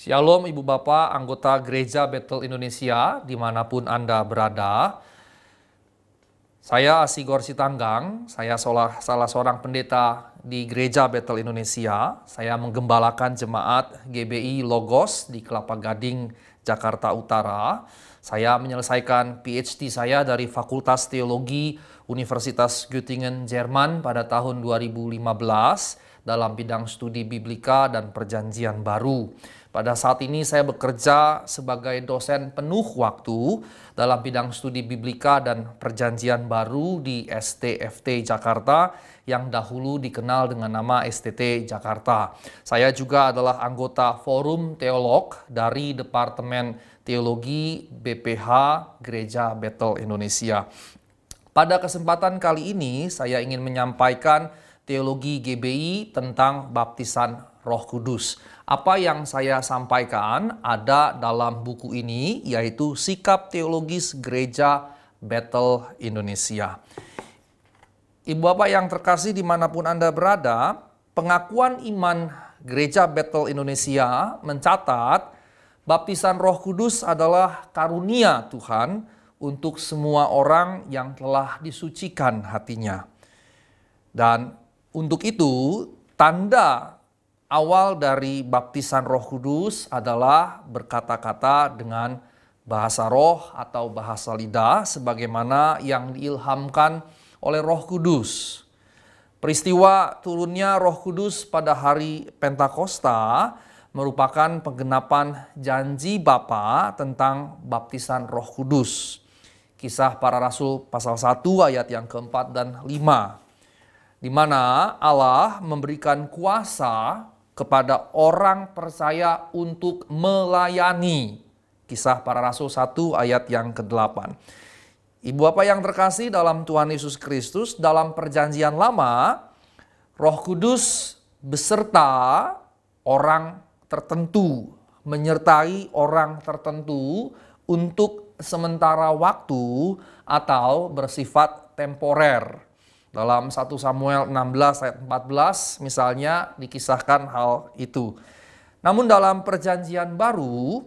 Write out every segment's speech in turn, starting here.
Shalom Ibu Bapak, anggota Gereja Bethel Indonesia, dimanapun Anda berada. Saya Asigor Sitanggang, saya salah seorang pendeta di Gereja Bethel Indonesia. Saya menggembalakan jemaat GBI Logos di Kelapa Gading, Jakarta Utara. Saya menyelesaikan PhD saya dari Fakultas Teologi Universitas Göttingen, Jerman pada tahun 2015 dalam bidang studi biblika dan perjanjian baru. Pada saat ini saya bekerja sebagai dosen penuh waktu dalam bidang studi biblika dan perjanjian baru di STFT Jakarta yang dahulu dikenal dengan nama STT Jakarta. Saya juga adalah anggota Forum Teolog dari Departemen Teologi BPH Gereja Bethel Indonesia. Pada kesempatan kali ini saya ingin menyampaikan teologi GBI tentang baptisan Roh Kudus. Apa yang saya sampaikan ada dalam buku ini, yaitu Sikap Teologis Gereja Bethel Indonesia. Ibu Bapak yang terkasih dimanapun Anda berada, pengakuan iman Gereja Bethel Indonesia mencatat baptisan Roh Kudus adalah karunia Tuhan untuk semua orang yang telah disucikan hatinya. Dan untuk itu, tanda awal dari baptisan Roh Kudus adalah berkata-kata dengan bahasa roh atau bahasa lidah sebagaimana yang diilhamkan oleh Roh Kudus. Peristiwa turunnya Roh Kudus pada hari Pentakosta merupakan penggenapan janji Bapa tentang baptisan Roh Kudus. Kisah Para Rasul pasal 1 ayat yang keempat dan 5. Di mana Allah memberikan kuasa kepada orang percaya untuk melayani. Kisah Para Rasul 1 ayat yang ke-8. Ibu Bapak yang terkasih dalam Tuhan Yesus Kristus, dalam perjanjian lama, Roh Kudus beserta orang tertentu, menyertai orang tertentu untuk sementara waktu atau bersifat temporer. Dalam 1 Samuel 16 ayat 14 misalnya dikisahkan hal itu. Namun dalam perjanjian baru,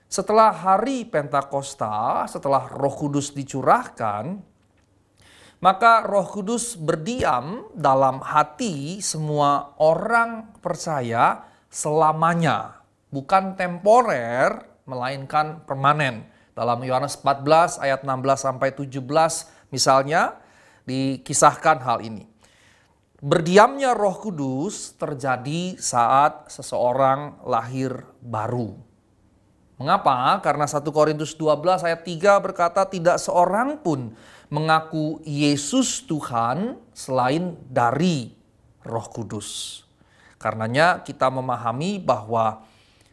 setelah hari Pentakosta, setelah Roh Kudus dicurahkan, maka Roh Kudus berdiam dalam hati semua orang percaya selamanya. Bukan temporer, melainkan permanen. Dalam Yohanes 14 ayat 16 sampai 17 misalnya, dikisahkan hal ini. Berdiamnya Roh Kudus terjadi saat seseorang lahir baru. Mengapa? Karena 1 Korintus 12 ayat 3 berkata tidak seorang pun mengaku Yesus Tuhan selain dari Roh Kudus. Karenanya kita memahami bahwa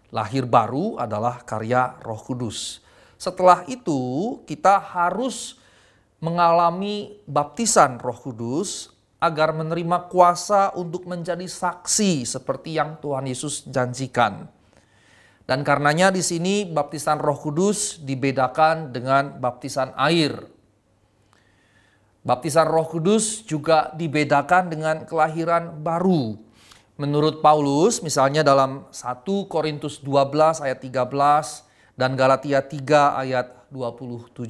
lahir baru adalah karya Roh Kudus. Setelah itu kita harus mengalami baptisan Roh Kudus agar menerima kuasa untuk menjadi saksi seperti yang Tuhan Yesus janjikan. Dan karenanya di sini baptisan Roh Kudus dibedakan dengan baptisan air. Baptisan Roh Kudus juga dibedakan dengan kelahiran baru. Menurut Paulus, misalnya dalam 1 Korintus 12 ayat 13 dan Galatia 3 ayat 27,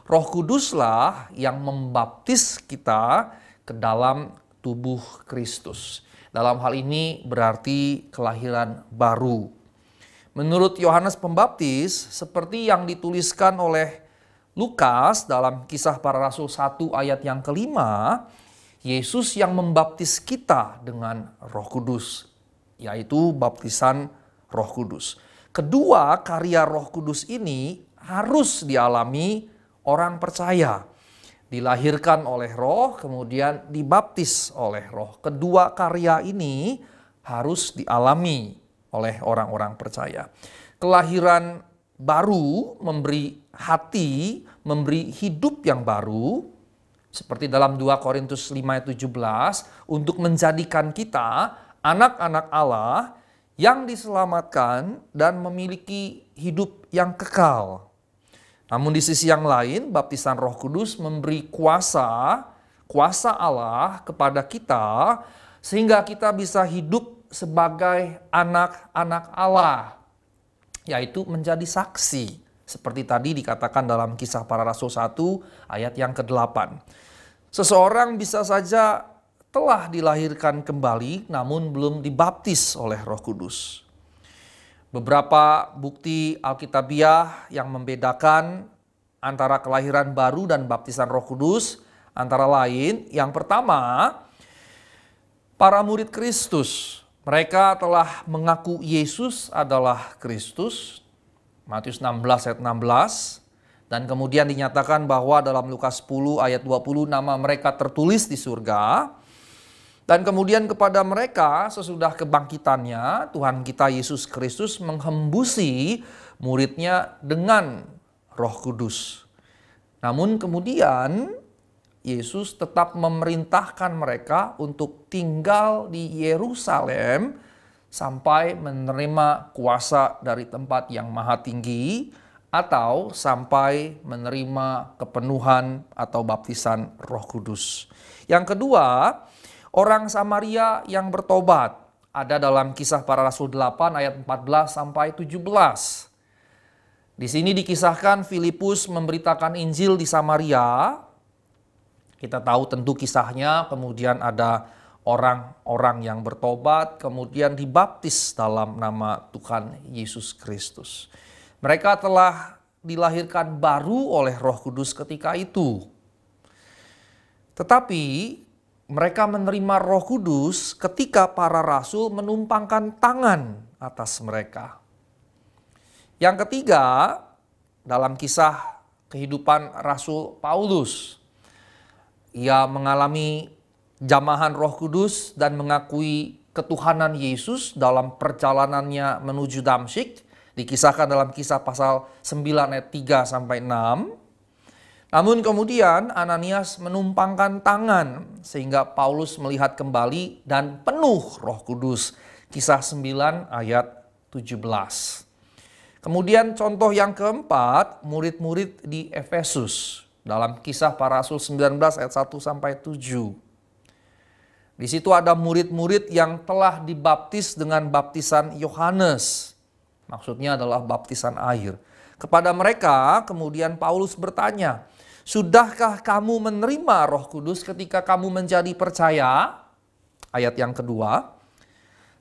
Roh Kuduslah yang membaptis kita ke dalam tubuh Kristus. Dalam hal ini berarti kelahiran baru. Menurut Yohanes Pembaptis, seperti yang dituliskan oleh Lukas dalam Kisah Para Rasul 1 ayat yang kelima, Yesus yang membaptis kita dengan Roh Kudus, yaitu baptisan Roh Kudus. Kedua karya Roh Kudus ini harus dialami orang percaya. Dilahirkan oleh Roh, kemudian dibaptis oleh Roh. Kedua karya ini harus dialami oleh orang-orang percaya. Kelahiran baru memberi hati, memberi hidup yang baru, seperti dalam 2 Korintus 5 ayat 17, untuk menjadikan kita anak-anak Allah yang diselamatkan dan memiliki hidup yang kekal. Namun di sisi yang lain, baptisan Roh Kudus memberi kuasa Allah kepada kita sehingga kita bisa hidup sebagai anak-anak Allah yaitu menjadi saksi. Seperti tadi dikatakan dalam Kisah Para Rasul 1 ayat yang ke-8. Seseorang bisa saja telah dilahirkan kembali namun belum dibaptis oleh Roh Kudus. Beberapa bukti Alkitabiah yang membedakan antara kelahiran baru dan baptisan Roh Kudus antara lain, yang pertama, para murid Kristus. Mereka telah mengaku Yesus adalah Kristus. Matius 16 ayat 16. Dan kemudian dinyatakan bahwa dalam Lukas 10 ayat 20 nama mereka tertulis di surga. Dan kemudian kepada mereka sesudah kebangkitannya Tuhan kita Yesus Kristus menghembusi muridnya dengan Roh Kudus. Namun kemudian Yesus tetap memerintahkan mereka untuk tinggal di Yerusalem sampai menerima kuasa dari tempat yang maha tinggi atau sampai menerima kepenuhan atau baptisan Roh Kudus. Yang kedua, orang Samaria yang bertobat ada dalam Kisah Para Rasul 8 ayat 14 sampai 17. Di sini dikisahkan Filipus memberitakan Injil di Samaria. Kita tahu tentu kisahnya, kemudian ada orang-orang yang bertobat, kemudian dibaptis dalam nama Tuhan Yesus Kristus. Mereka telah dilahirkan baru oleh Roh Kudus ketika itu. Tetapi mereka menerima Roh Kudus ketika para rasul menumpangkan tangan atas mereka. Yang ketiga, dalam kisah kehidupan Rasul Paulus, ia mengalami jamahan Roh Kudus dan mengakui ketuhanan Yesus dalam perjalanannya menuju Damsyik. Dikisahkan dalam Kisah pasal 9 ayat 3 sampai 6. Namun kemudian Ananias menumpangkan tangan sehingga Paulus melihat kembali dan penuh Roh Kudus. Kisah 9 ayat 17. Kemudian contoh yang keempat, murid-murid di Efesus. Dalam Kisah Para Rasul 19 ayat 1 sampai 7. Di situ ada murid-murid yang telah dibaptis dengan baptisan Yohanes. Maksudnya adalah baptisan air. Kepada mereka kemudian Paulus bertanya, "Sudahkah kamu menerima Roh Kudus ketika kamu menjadi percaya?" Ayat yang kedua.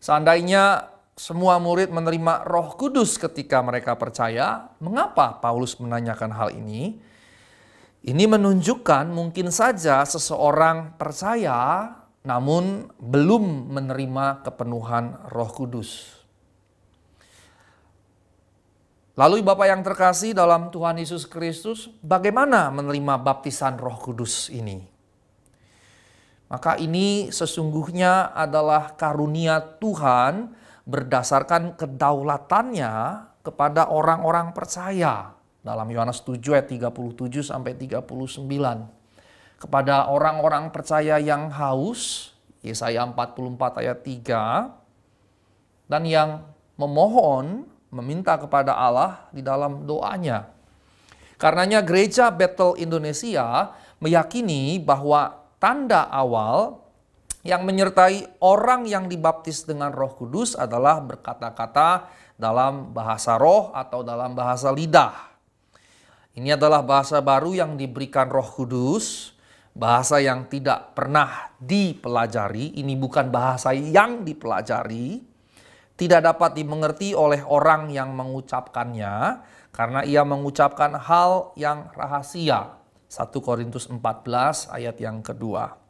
Seandainya semua murid menerima Roh Kudus ketika mereka percaya, mengapa Paulus menanyakan hal ini? Ini menunjukkan mungkin saja seseorang percaya namun belum menerima kepenuhan Roh Kudus. Lalu Bapak yang terkasih dalam Tuhan Yesus Kristus, bagaimana menerima baptisan Roh Kudus ini? Maka ini sesungguhnya adalah karunia Tuhan berdasarkan kedaulatannya kepada orang-orang percaya. Dalam Yohanes 7 ayat 37 sampai 39. Kepada orang-orang percaya yang haus, Yesaya 44 ayat 3, dan yang memohon, meminta kepada Allah di dalam doanya. Karenanya Gereja Bethel Indonesia meyakini bahwa tanda awal yang menyertai orang yang dibaptis dengan Roh Kudus adalah berkata-kata dalam bahasa roh atau dalam bahasa lidah. Ini adalah bahasa baru yang diberikan Roh Kudus, bahasa yang tidak pernah dipelajari. Ini bukan bahasa yang dipelajari, tidak dapat dimengerti oleh orang yang mengucapkannya, karena ia mengucapkan hal yang rahasia. 1 Korintus 14 ayat yang kedua.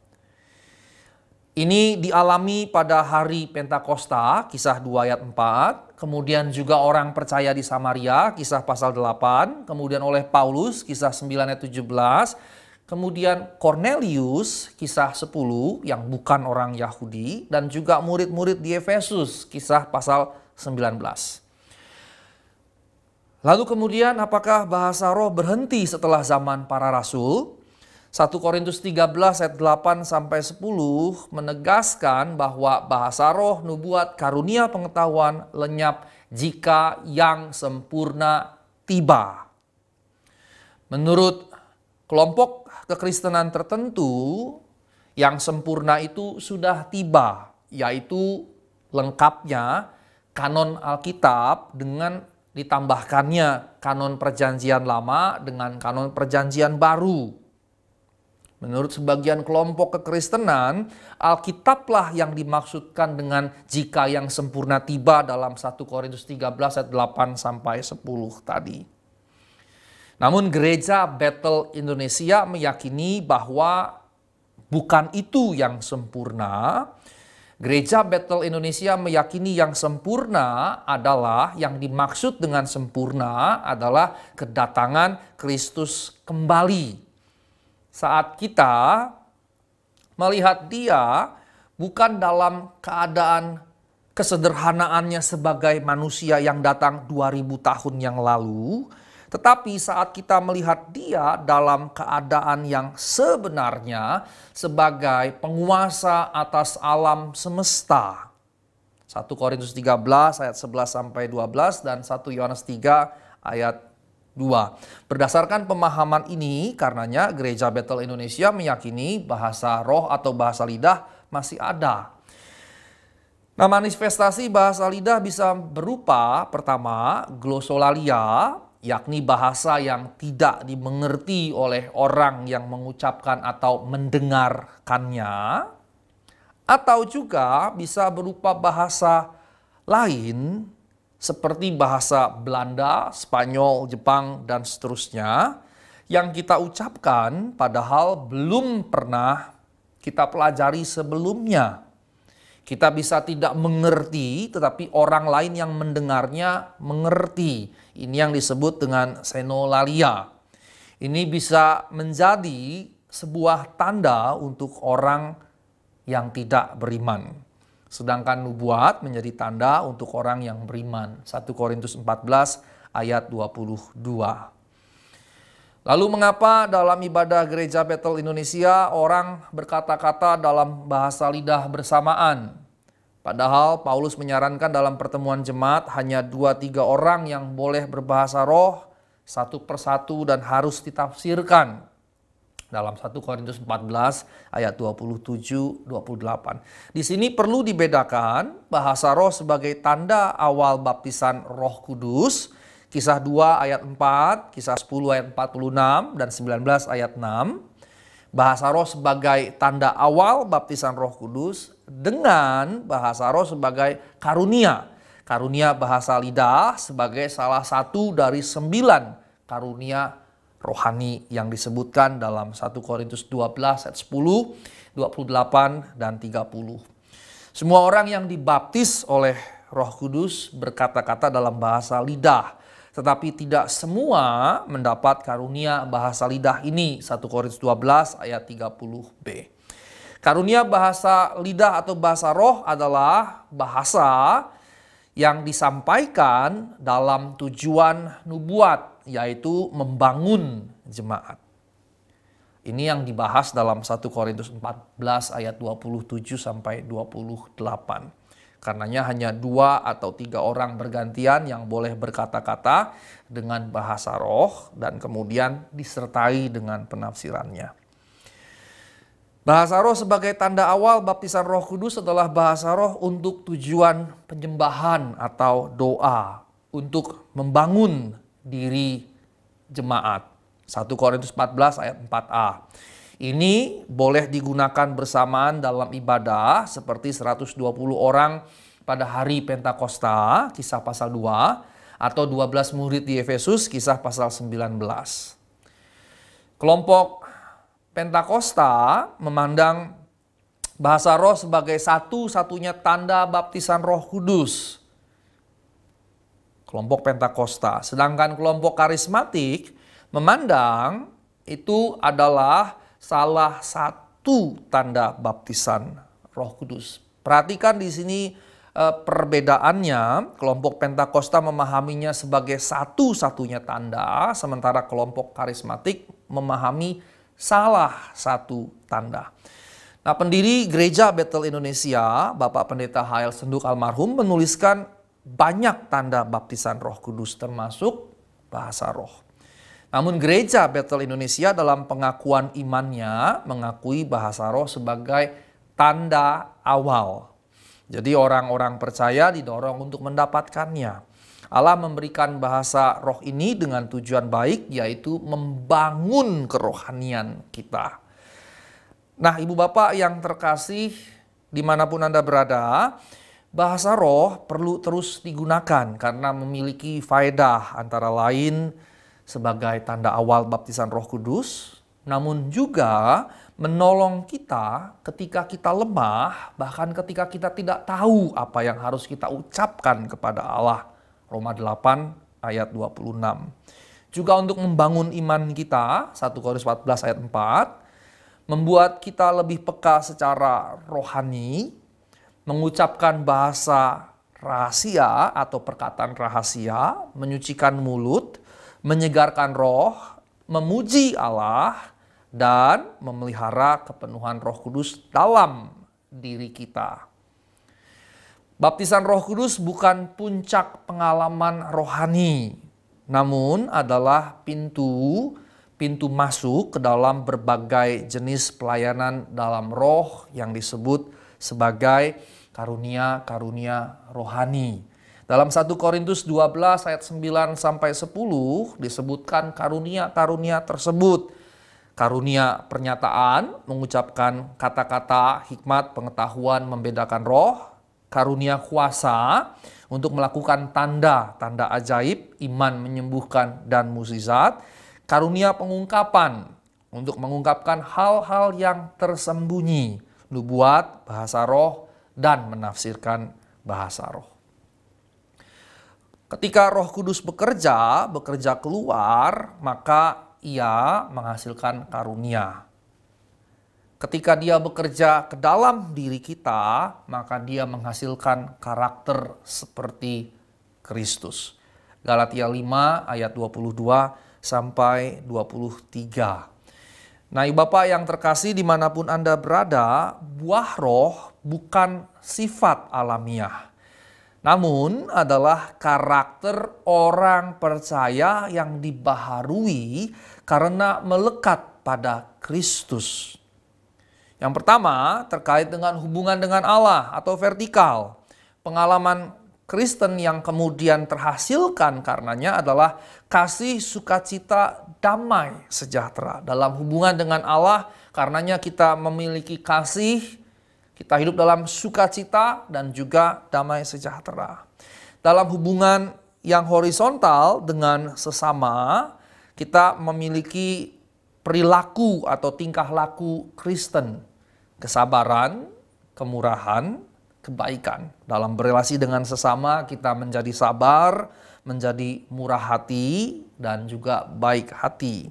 Ini dialami pada hari Pentakosta, Kisah 2 ayat 4. Kemudian juga orang percaya di Samaria, Kisah pasal 8. Kemudian oleh Paulus, Kisah 9 ayat 17. Kemudian Cornelius, Kisah 10 yang bukan orang Yahudi. Dan juga murid-murid di Efesus, Kisah pasal 19. Lalu kemudian apakah bahasa roh berhenti setelah zaman para rasul? 1 Korintus 13 ayat 8 sampai 10 menegaskan bahwa bahasa roh, nubuat, karunia pengetahuan lenyap jika yang sempurna tiba. Menurut kelompok kekristenan tertentu, yang sempurna itu sudah tiba, yaitu lengkapnya kanon Alkitab dengan ditambahkannya kanon perjanjian lama dengan kanon perjanjian baru. Menurut sebagian kelompok kekristenan, Alkitablah yang dimaksudkan dengan jika yang sempurna tiba dalam 1 Korintus 13 ayat 8 sampai 10 tadi. Namun Gereja Bethel Indonesia meyakini bahwa bukan itu yang sempurna. Gereja Bethel Indonesia meyakini yang sempurna adalah, yang dimaksud dengan sempurna adalah kedatangan Kristus kembali. Saat kita melihat Dia bukan dalam keadaan kesederhanaannya sebagai manusia yang datang 2000 tahun yang lalu, tetapi saat kita melihat Dia dalam keadaan yang sebenarnya sebagai penguasa atas alam semesta. 1 Korintus 13 ayat 11 sampai 12 dan 1 Yohanes 3 ayat 2. Berdasarkan pemahaman ini, karenanya Gereja Bethel Indonesia meyakini bahasa roh atau bahasa lidah masih ada. Nah, manifestasi bahasa lidah bisa berupa, pertama, glossolalia, yakni bahasa yang tidak dimengerti oleh orang yang mengucapkan atau mendengarkannya, atau juga bisa berupa bahasa lain seperti bahasa Belanda, Spanyol, Jepang, dan seterusnya yang kita ucapkan padahal belum pernah kita pelajari sebelumnya. Kita bisa tidak mengerti, tetapi orang lain yang mendengarnya mengerti. Ini yang disebut dengan xenolalia. Ini bisa menjadi sebuah tanda untuk orang yang tidak beriman. Sedangkan nubuat menjadi tanda untuk orang yang beriman. 1 Korintus 14 ayat 22. Lalu mengapa dalam ibadah Gereja Bethel Indonesia orang berkata-kata dalam bahasa lidah bersamaan? Padahal Paulus menyarankan dalam pertemuan jemaat hanya 2-3 orang yang boleh berbahasa roh satu persatu dan harus ditafsirkan. Dalam 1 Korintus 14 ayat 27-28. Di sini perlu dibedakan bahasa roh sebagai tanda awal baptisan Roh Kudus. Kisah 2 ayat 4, kisah 10 ayat 46, dan 19 ayat 6. Bahasa roh sebagai tanda awal baptisan Roh Kudus dengan bahasa roh sebagai karunia. Karunia bahasa lidah sebagai salah satu dari 9 karunia rohani yang disebutkan dalam 1 Korintus 12 ayat 10, 28, dan 30. Semua orang yang dibaptis oleh Roh Kudus berkata-kata dalam bahasa lidah. Tetapi tidak semua mendapat karunia bahasa lidah ini. 1 Korintus 12 ayat 30b. Karunia bahasa lidah atau bahasa roh adalah bahasa yang disampaikan dalam tujuan nubuat, yaitu membangun jemaat. Ini yang dibahas dalam 1 Korintus 14 ayat 27 sampai 28. Karenanya hanya 2 atau 3 orang bergantian yang boleh berkata-kata dengan bahasa roh dan kemudian disertai dengan penafsirannya. Bahasa roh sebagai tanda awal baptisan Roh Kudus adalah bahasa roh untuk tujuan penyembahan atau doa, untuk membangun diri jemaat. 1 Korintus 14 ayat 4a. Ini boleh digunakan bersamaan dalam ibadah seperti 120 orang pada hari Pentakosta, kisah pasal 2, atau 12 murid di Efesus, kisah pasal 19. Kelompok Pentakosta memandang bahasa roh sebagai satu-satunya tanda baptisan Roh Kudus. Kelompok Pentakosta. Sedangkan kelompok karismatik memandang itu adalah salah satu tanda baptisan Roh Kudus. Perhatikan di sini perbedaannya. Kelompok Pentakosta memahaminya sebagai satu-satunya tanda, sementara kelompok karismatik memahami salah satu tanda. Nah, pendiri Gereja Bethel Indonesia, Bapak Pendeta H.L. Senduk almarhum, menuliskan banyak tanda baptisan Roh Kudus termasuk bahasa roh. Namun Gereja Bethel Indonesia dalam pengakuan imannya mengakui bahasa roh sebagai tanda awal. Jadi orang-orang percaya didorong untuk mendapatkannya. Allah memberikan bahasa roh ini dengan tujuan baik, yaitu membangun kerohanian kita. Nah, Ibu Bapak yang terkasih, dimanapun Anda berada, bahasa roh perlu terus digunakan karena memiliki faedah, antara lain sebagai tanda awal baptisan Roh Kudus, namun juga menolong kita ketika kita lemah, bahkan ketika kita tidak tahu apa yang harus kita ucapkan kepada Allah. Roma 8 ayat 26. Juga untuk membangun iman kita, 1 Korintus 14 ayat 4, membuat kita lebih peka secara rohani, mengucapkan bahasa rahasia atau perkataan rahasia, menyucikan mulut, menyegarkan roh, memuji Allah, dan memelihara kepenuhan Roh Kudus dalam diri kita. Baptisan Roh Kudus bukan puncak pengalaman rohani, namun adalah pintu masuk ke dalam berbagai jenis pelayanan dalam roh yang disebut sebagai karunia-karunia rohani. Dalam 1 Korintus 12 ayat 9 sampai 10 disebutkan karunia-karunia tersebut. Karunia pernyataan, mengucapkan kata-kata, hikmat, pengetahuan, membedakan roh. Karunia kuasa untuk melakukan tanda-tanda ajaib, iman, menyembuhkan, dan mukjizat. Karunia pengungkapan untuk mengungkapkan hal-hal yang tersembunyi, nubuat, bahasa roh, dan menafsirkan bahasa roh. Ketika Roh Kudus bekerja keluar, maka ia menghasilkan karunia. Ketika dia bekerja ke dalam diri kita, maka dia menghasilkan karakter seperti Kristus. Galatia 5 ayat 22 sampai 23. Nah, Ibu Bapak yang terkasih dimanapun Anda berada, buah roh bukan sifat alamiah, namun adalah karakter orang percaya yang dibaharui karena melekat pada Kristus. Yang pertama terkait dengan hubungan dengan Allah atau vertikal. Pengalaman Kristen yang kemudian terhasilkan karenanya adalah kasih, sukacita, damai, sejahtera. Dalam hubungan dengan Allah, karenanya kita memiliki kasih, kita hidup dalam sukacita dan juga damai sejahtera. Dalam hubungan yang horizontal dengan sesama, kita memiliki perilaku atau tingkah laku Kristen, kesabaran, kemurahan, kebaikan. Dalam berelasi dengan sesama kita menjadi sabar, menjadi murah hati, dan juga baik hati.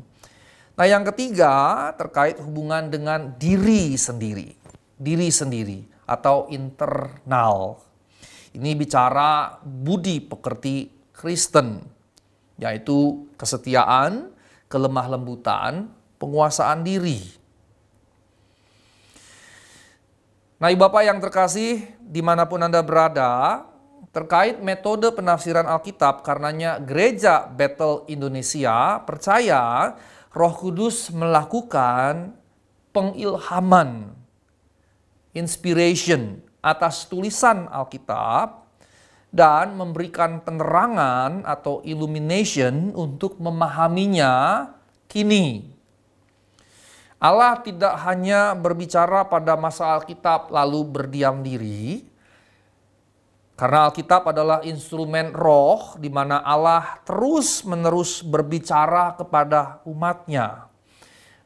Nah, yang ketiga terkait hubungan dengan diri sendiri. Diri sendiri atau internal. Ini bicara budi pekerti Kristen, yaitu kesetiaan, kelemah lembutan, penguasaan diri. Nah, Ibu Bapak yang terkasih, dimanapun Anda berada, terkait metode penafsiran Alkitab, karenanya Gereja Bethel Indonesia percaya Roh Kudus melakukan pengilhaman, inspiration atas tulisan Alkitab, dan memberikan penerangan atau illumination untuk memahaminya kini. Allah tidak hanya berbicara pada masa Alkitab lalu berdiam diri, karena Alkitab adalah instrumen roh di mana Allah terus-menerus berbicara kepada umatnya.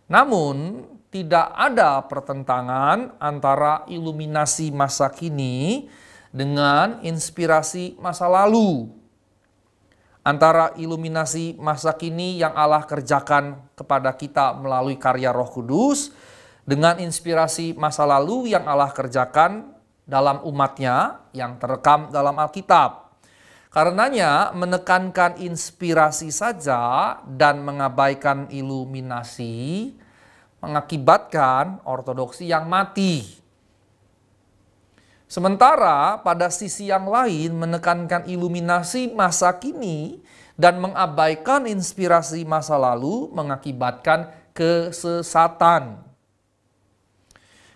Namun, tidak ada pertentangan antara iluminasi masa kini dengan inspirasi masa lalu. Antara iluminasi masa kini yang Allah kerjakan kepada kita melalui karya Roh Kudus dengan inspirasi masa lalu yang Allah kerjakan dalam umatnya yang terekam dalam Alkitab. Karenanya menekankan inspirasi saja dan mengabaikan iluminasi mengakibatkan ortodoksi yang mati. Sementara pada sisi yang lain menekankan iluminasi masa kini dan mengabaikan inspirasi masa lalu mengakibatkan kesesatan.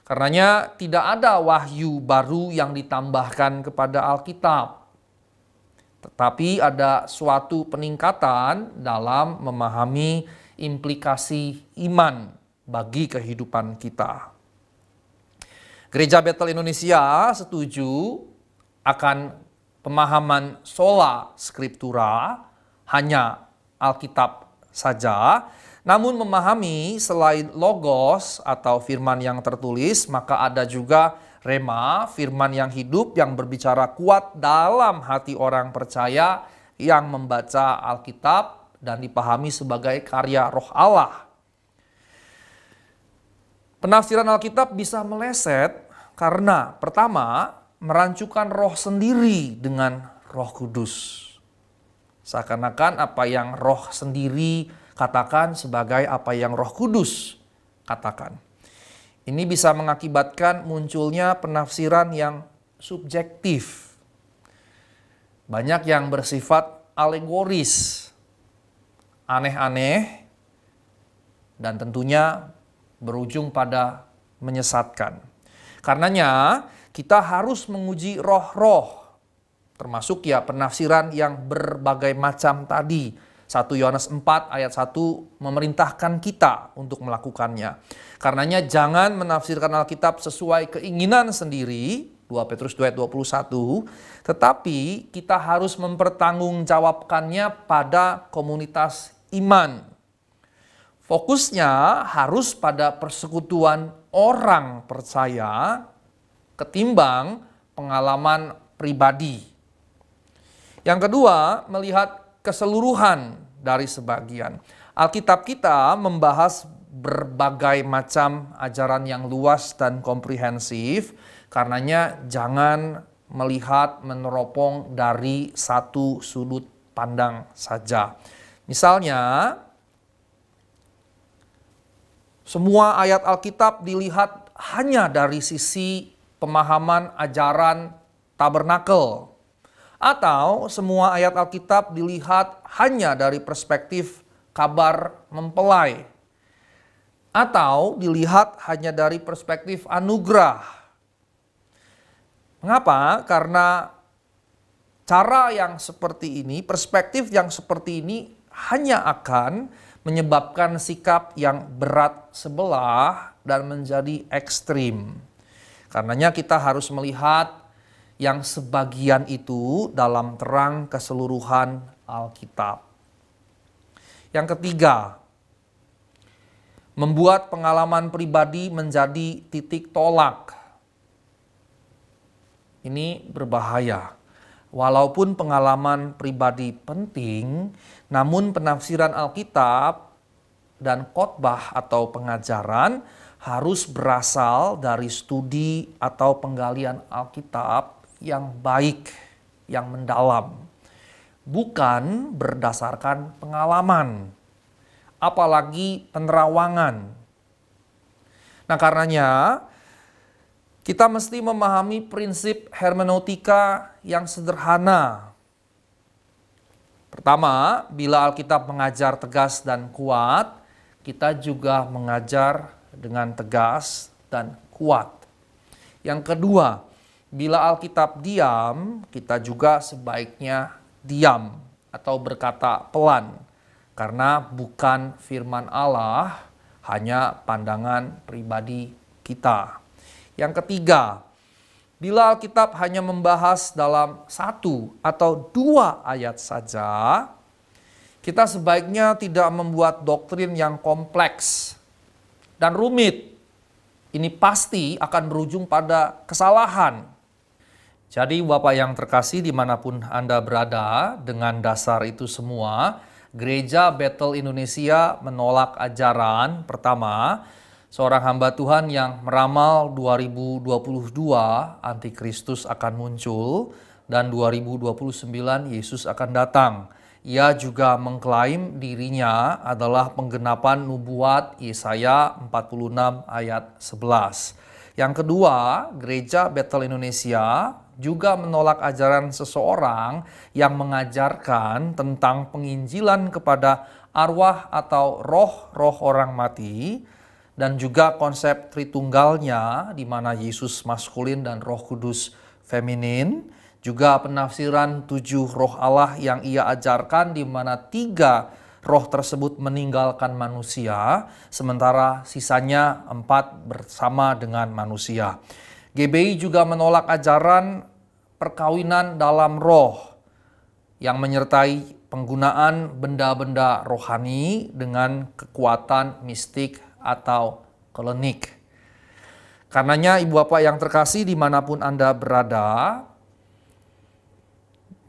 Karenanya tidak ada wahyu baru yang ditambahkan kepada Alkitab. tetapi ada suatu peningkatan dalam memahami implikasi iman bagi kehidupan kita. Gereja Bethel Indonesia setuju akan pemahaman sola scriptura, hanya Alkitab saja, namun memahami selain logos atau firman yang tertulis, maka ada juga rema, firman yang hidup yang berbicara kuat dalam hati orang percaya yang membaca Alkitab dan dipahami sebagai karya Roh Allah. Penafsiran Alkitab bisa meleset karena pertama, merancukan roh sendiri dengan Roh Kudus. Seakan-akan apa yang roh sendiri katakan sebagai apa yang Roh Kudus katakan. Ini bisa mengakibatkan munculnya penafsiran yang subjektif. Banyak yang bersifat alegoris, aneh-aneh, dan tentunya berujung pada menyesatkan. Karenanya kita harus menguji roh-roh, termasuk ya penafsiran yang berbagai macam tadi. 1 Yohanes 4 ayat 1 memerintahkan kita untuk melakukannya. Karenanya jangan menafsirkan Alkitab sesuai keinginan sendiri, 2 Petrus 2 ayat 21, tetapi kita harus mempertanggungjawabkannya pada komunitas iman. Fokusnya harus pada persekutuan orang percaya ketimbang pengalaman pribadi. Yang kedua, melihat keseluruhan dari sebagian. Alkitab kita membahas berbagai macam ajaran yang luas dan komprehensif, karenanya jangan melihat meneropong dari satu sudut pandang saja. Misalnya, semua ayat Alkitab dilihat hanya dari sisi pemahaman ajaran tabernakel. Atau semua ayat Alkitab dilihat hanya dari perspektif kabar mempelai. Atau dilihat hanya dari perspektif anugerah. Mengapa? Karena cara yang seperti ini, perspektif yang seperti ini hanya akan menyebabkan sikap yang berat sebelah dan menjadi ekstrim. Karenanya kita harus melihat yang sebagian itu dalam terang keseluruhan Alkitab. Yang ketiga, membuat pengalaman pribadi menjadi titik tolak. Ini berbahaya. Walaupun pengalaman pribadi penting, namun penafsiran Alkitab dan khotbah atau pengajaran harus berasal dari studi atau penggalian Alkitab yang baik, yang mendalam, bukan berdasarkan pengalaman, apalagi penerawangan. Nah, karenanya kita mesti memahami prinsip hermeneutika yang sederhana. Pertama, bila Alkitab mengajar tegas dan kuat, kita juga mengajar dengan tegas dan kuat. Yang kedua, bila Alkitab diam, kita juga sebaiknya diam atau berkata pelan. Karena bukan firman Allah, hanya pandangan pribadi kita. Yang ketiga, bila Alkitab hanya membahas dalam 1 atau 2 ayat saja, kita sebaiknya tidak membuat doktrin yang kompleks dan rumit. Ini pasti akan berujung pada kesalahan. Jadi Bapak yang terkasih dimanapun Anda berada, dengan dasar itu semua, Gereja Bethel Indonesia menolak ajaran pertama, seorang hamba Tuhan yang meramal 2022 antikristus akan muncul dan 2029 Yesus akan datang. Ia juga mengklaim dirinya adalah penggenapan nubuat Yesaya 46 ayat 11. Yang kedua, Gereja Bethel Indonesia juga menolak ajaran seseorang yang mengajarkan tentang penginjilan kepada arwah atau roh-roh orang mati, dan juga konsep Tritunggalnya di mana Yesus maskulin dan Roh Kudus feminin. Juga penafsiran 7 roh Allah yang ia ajarkan, di mana 3 roh tersebut meninggalkan manusia, sementara sisanya 4 bersama dengan manusia. GBI juga menolak ajaran perkawinan dalam roh yang menyertai penggunaan benda-benda rohani dengan kekuatan mistik atau klinik. Karenanya Ibu Bapak yang terkasih dimanapun Anda berada,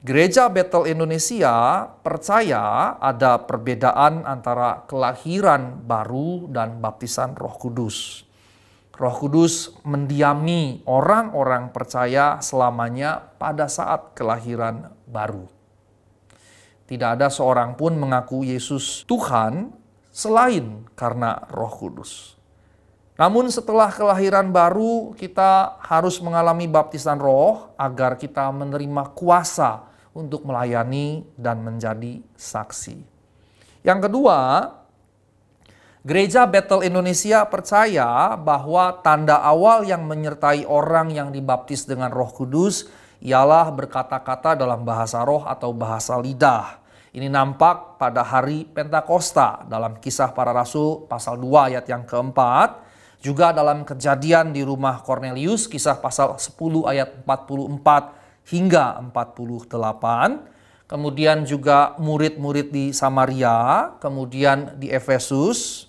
Gereja Bethel Indonesia percaya ada perbedaan antara kelahiran baru dan baptisan Roh Kudus. Roh Kudus mendiami orang-orang percaya selamanya pada saat kelahiran baru. Tidak ada seorang pun mengaku Yesus Tuhan selain karena Roh Kudus. Namun setelah kelahiran baru, kita harus mengalami baptisan roh agar kita menerima kuasa untuk melayani dan menjadi saksi. Yang kedua, Gereja Bethel Indonesia percaya bahwa tanda awal yang menyertai orang yang dibaptis dengan Roh Kudus ialah berkata-kata dalam bahasa roh atau bahasa lidah. Ini nampak pada hari Pentakosta dalam Kisah Para Rasul pasal 2 ayat yang keempat. Juga dalam Kejadian di rumah Kornelius, Kisah pasal 10 ayat 44 hingga 48. Kemudian juga murid-murid di Samaria, kemudian di Efesus,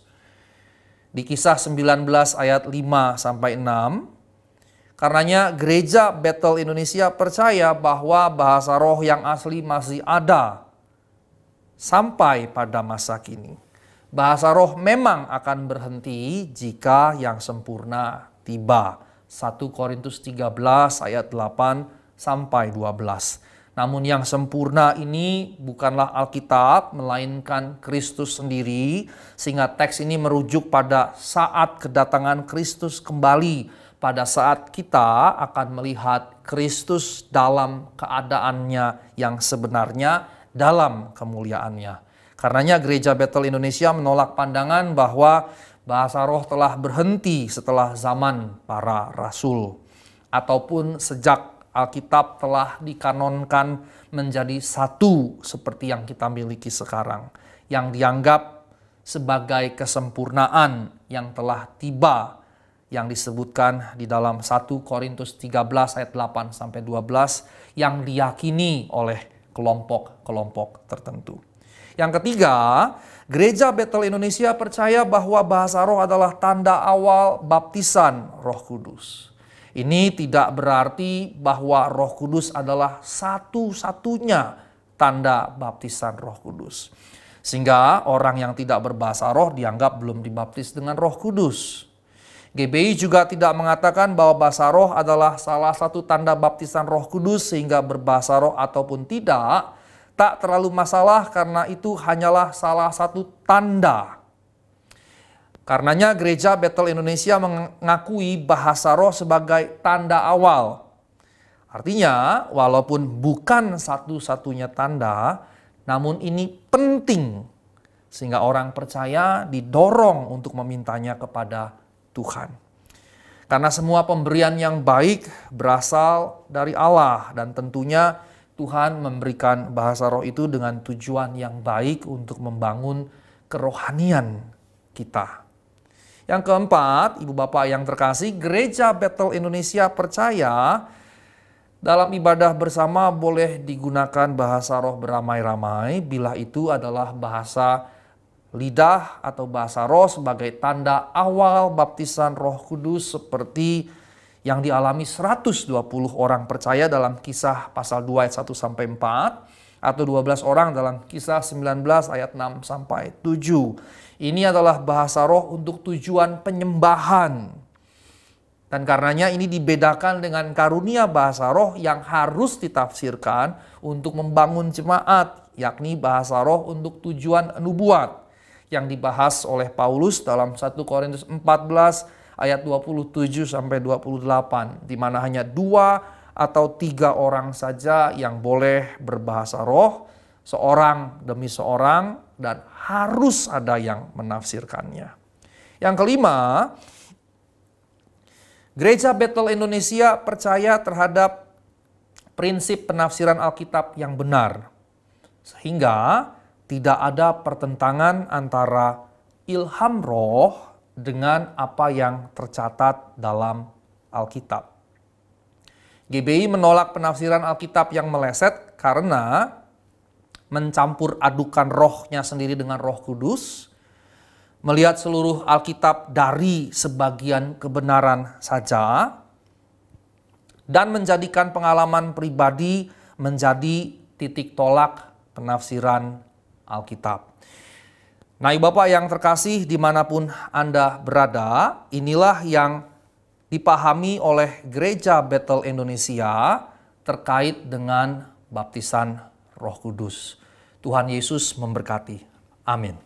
di Kisah 19 ayat 5 sampai 6. Karenanya Gereja Bethel Indonesia percaya bahwa bahasa roh yang asli masih ada sampai pada masa kini. Bahasa roh memang akan berhenti jika yang sempurna tiba. 1 Korintus 13 ayat 8 sampai 12. Namun yang sempurna ini bukanlah Alkitab, melainkan Kristus sendiri. Sehingga teks ini merujuk pada saat kedatangan Kristus kembali. Pada saat kita akan melihat Kristus dalam keadaannya yang sebenarnya, dalam kemuliaannya. Karenanya Gereja Bethel Indonesia menolak pandangan bahwa bahasa roh telah berhenti setelah zaman para rasul, ataupun sejak Alkitab telah dikanonkan menjadi satu seperti yang kita miliki sekarang, yang dianggap sebagai kesempurnaan yang telah tiba, yang disebutkan di dalam 1 Korintus 13 ayat 8 sampai 12 yang diyakini oleh kelompok-kelompok tertentu. Yang ketiga, Gereja Bethel Indonesia percaya bahwa bahasa roh adalah tanda awal baptisan Roh Kudus. Ini tidak berarti bahwa Roh Kudus adalah satu-satunya tanda baptisan Roh Kudus. Sehingga orang yang tidak berbahasa roh dianggap belum dibaptis dengan Roh Kudus. GBI juga tidak mengatakan bahwa bahasa roh adalah salah satu tanda baptisan Roh Kudus, sehingga berbahasa roh ataupun tidak tak terlalu masalah karena itu hanyalah salah satu tanda. Karenanya Gereja Bethel Indonesia mengakui bahasa roh sebagai tanda awal. Artinya walaupun bukan satu-satunya tanda, namun ini penting sehingga orang percaya didorong untuk memintanya kepada Tuhan. Karena semua pemberian yang baik berasal dari Allah, dan tentunya Tuhan memberikan bahasa roh itu dengan tujuan yang baik untuk membangun kerohanian kita. Yang keempat, Ibu Bapak yang terkasih, Gereja Bethel Indonesia percaya dalam ibadah bersama boleh digunakan bahasa roh beramai-ramai bila itu adalah bahasa lidah atau bahasa roh sebagai tanda awal baptisan Roh Kudus seperti yang dialami 120 orang percaya dalam Kisah pasal 2 ayat 1 sampai 4 atau 12 orang dalam Kisah 19 ayat 6 sampai 7. Ini adalah bahasa roh untuk tujuan penyembahan. Dan karenanya ini dibedakan dengan karunia bahasa roh yang harus ditafsirkan untuk membangun jemaat, yakni bahasa roh untuk tujuan nubuat yang dibahas oleh Paulus dalam 1 Korintus 14 ayat 27 sampai 28, di mana hanya 2 atau 3 orang saja yang boleh berbahasa roh, seorang demi seorang, dan harus ada yang menafsirkannya. Yang kelima, Gereja Bethel Indonesia percaya terhadap prinsip penafsiran Alkitab yang benar. Sehingga tidak ada pertentangan antara ilham roh dengan apa yang tercatat dalam Alkitab. GBI menolak penafsiran Alkitab yang meleset karena mencampur adukan rohnya sendiri dengan Roh Kudus, melihat seluruh Alkitab dari sebagian kebenaran saja, dan menjadikan pengalaman pribadi menjadi titik tolak penafsiran Alkitab. Nah, Ibu Bapak yang terkasih dimanapun Anda berada, inilah yang dipahami oleh Gereja Bethel Indonesia terkait dengan baptisan Roh Kudus. Tuhan Yesus memberkati. Amin.